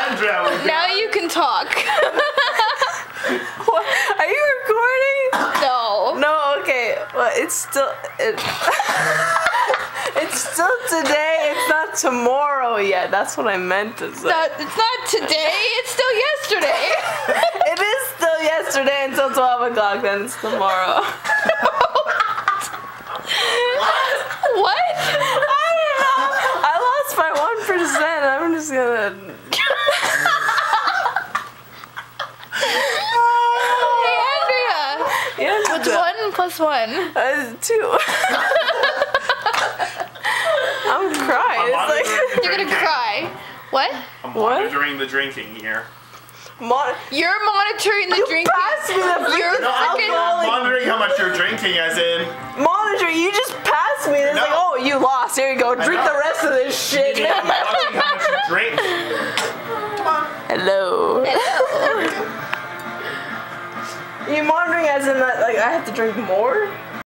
Andrea, Now you can talk. What? Are you recording? No. No, okay. Well, it's still it's still today. It's not tomorrow yet. That's what I meant to say. It's not today. It's still yesterday. It is still yesterday until 12 o'clock. Then it's tomorrow. What? I don't know. I lost my 1%. I'm just gonna. Hey, Andrea. Yes. What's 1 plus 1? 2. I'm crying. It's like You're gonna cry. What? I'm What? monitoring the drinking here. You're monitoring the You drinking. passed me the You're No, I'm freaking. monitoring how much you're drinking, as in. monitor. You just passed me. It's No. like, oh, you lost. Here you go. Drink know. the rest of this shit. I'm watching how much you drink. Come on. Hello. Hello. You monitoring as in that, like, I have to drink more?